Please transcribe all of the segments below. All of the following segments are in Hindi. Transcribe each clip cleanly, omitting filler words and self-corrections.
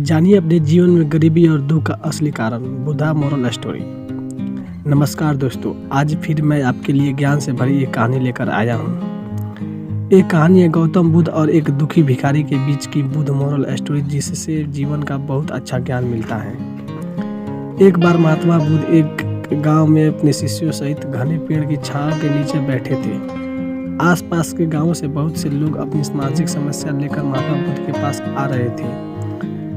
जानिए अपने जीवन में गरीबी और दुख का असली कारण। Buddha moral story. नमस्कार दोस्तों, आज फिर मैं आपके लिए ज्ञान से भरी एक कहानी लेकर आया हूँ। एक कहानी है गौतम बुद्ध और एक दुखी भिखारी के बीच की बुद्ध मोरल स्टोरी, जिससे जीवन का बहुत अच्छा ज्ञान मिलता है। एक बार महात्मा बुद्ध एक गांव में अपने शिष्यों सहित घने पेड़ की छांव के नीचे बैठे थे। आसपास के गांवों से बहुत से लोग अपनी सामाजिक समस्या लेकर महात्मा बुद्ध के पास आ रहे थे।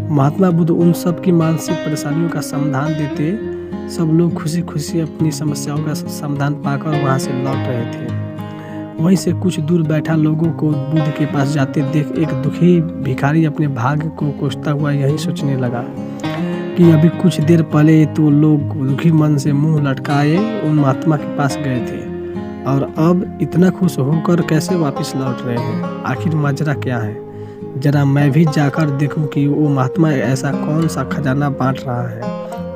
महात्मा बुद्ध उन सब की मानसिक परेशानियों का समाधान देते। सब लोग खुशी खुशी अपनी समस्याओं का समाधान पाकर वहां से लौट रहे थे। वहीं से कुछ दूर बैठा लोगों को बुद्ध के पास जाते देख एक दुखी भिखारी अपने भाग्य को कोसता हुआ यही सोचने लगा कि अभी कुछ देर पहले तो लोग दुखी मन से मुंह लटकाए उन महात्मा के पास गए थे, और अब इतना खुश होकर कैसे वापस लौट रहे हैं। आखिर माजरा क्या है? जरा मैं भी जाकर देखूं कि वो महात्मा ऐसा कौन सा खजाना बांट रहा है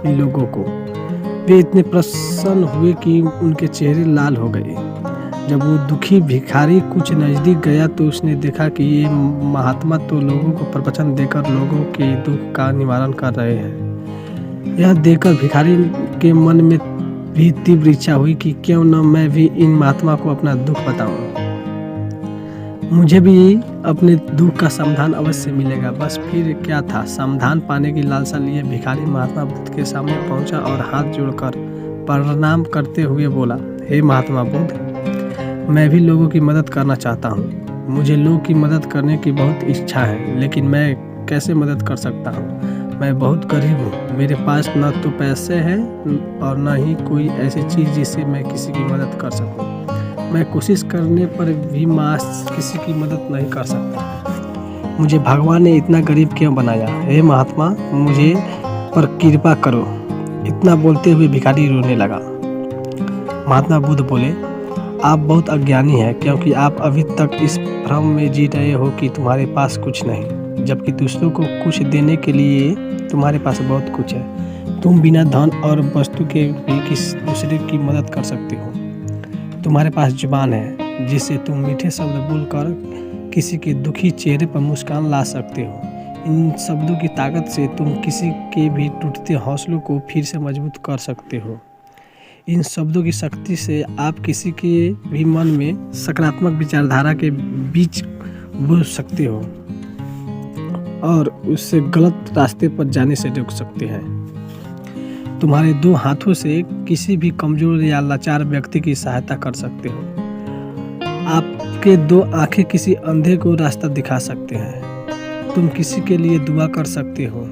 इन लोगों को। वे इतने प्रसन्न हुए कि उनके चेहरे लाल हो गए। जब वो दुखी भिखारी कुछ नज़दीक गया तो उसने देखा कि ये महात्मा तो लोगों को प्रवचन देकर लोगों के दुख का निवारण कर रहे हैं। यह देखकर भिखारी के मन में भी तीव्र इच्छा हुई कि क्यों न मैं भी इन महात्मा को अपना दुख बताऊं। मुझे भी अपने दुख का समाधान अवश्य मिलेगा। बस फिर क्या था, समाधान पाने की लालसा लिए भिखारी महात्मा बुद्ध के सामने पहुंचा और हाथ जोड़कर प्रणाम करते हुए बोला, हे महात्मा बुद्ध, मैं भी लोगों की मदद करना चाहता हूँ। मुझे लोगों की मदद करने की बहुत इच्छा है, लेकिन मैं कैसे मदद कर सकता हूँ? मैं बहुत गरीब हूँ। मेरे पास न तो पैसे हैं और न ही कोई ऐसी चीज़ जिससे मैं किसी की मदद कर सकूँ। मैं कोशिश करने पर भी किसी की मदद नहीं कर सकता। मुझे भगवान ने इतना गरीब क्यों बनाया? हे महात्मा, मुझे पर कृपा करो। इतना बोलते हुए भिखारी रोने लगा। महात्मा बुद्ध बोले, आप बहुत अज्ञानी हैं, क्योंकि आप अभी तक इस भ्रम में जी रहे हो कि तुम्हारे पास कुछ नहीं, जबकि दूसरों को कुछ देने के लिए तुम्हारे पास बहुत कुछ है। तुम बिना धन और वस्तु के भी किसी दूसरे की मदद कर सकते हो। तुम्हारे पास जुबान है, जिससे तुम मीठे शब्द बोलकर किसी के दुखी चेहरे पर मुस्कान ला सकते हो। इन शब्दों की ताकत से तुम किसी के भी टूटते हौसलों को फिर से मजबूत कर सकते हो। इन शब्दों की शक्ति से आप किसी के भी मन में सकारात्मक विचारधारा के बीच बोल सकते हो और उससे गलत रास्ते पर जाने से रोक सकते हैं। तुम्हारे दो हाथों से किसी भी कमजोर या लाचार व्यक्ति की सहायता कर सकते हो। आपके दो आंखें किसी अंधे को रास्ता दिखा सकते हैं। तुम किसी के लिए दुआ कर सकते हो।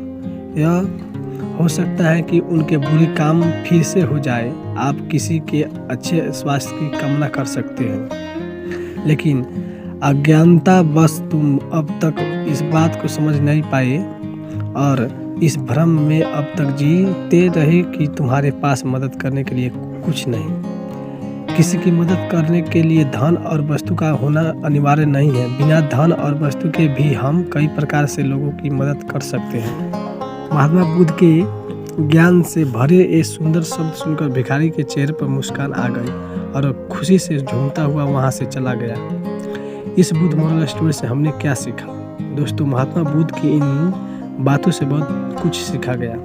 यह हो सकता है कि उनके बुरे काम फिर से हो जाए। आप किसी के अच्छे स्वास्थ्य की कामना कर सकते हो, लेकिन अज्ञानता बस तुम अब तक इस बात को समझ नहीं पाए और इस भ्रम में अब तक जीते रहे कि तुम्हारे पास मदद करने के लिए कुछ नहीं। किसी की मदद करने के लिए धन और वस्तु का होना अनिवार्य नहीं है। बिना धन और वस्तु के भी हम कई प्रकार से लोगों की मदद कर सकते हैं। महात्मा बुद्ध के ज्ञान से भरे ये सुंदर शब्द सुनकर भिखारी के चेहरे पर मुस्कान आ गई और खुशी से झूमता हुआ वहां से चला गया। इस बुद्ध मोरल स्टोरी से हमने क्या सीखा? दोस्तों, महात्मा बुद्ध की इन बातों से बहुत कुछ सीखा गया।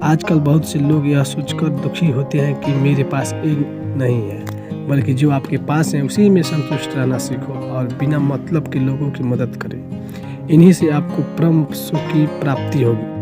आजकल बहुत से लोग यह सोचकर दुखी होते हैं कि मेरे पास एक नहीं है, बल्कि जो आपके पास है उसी में संतुष्ट रहना सीखो और बिना मतलब के लोगों की मदद करें। इन्हीं से आपको परम सुख की प्राप्ति होगी।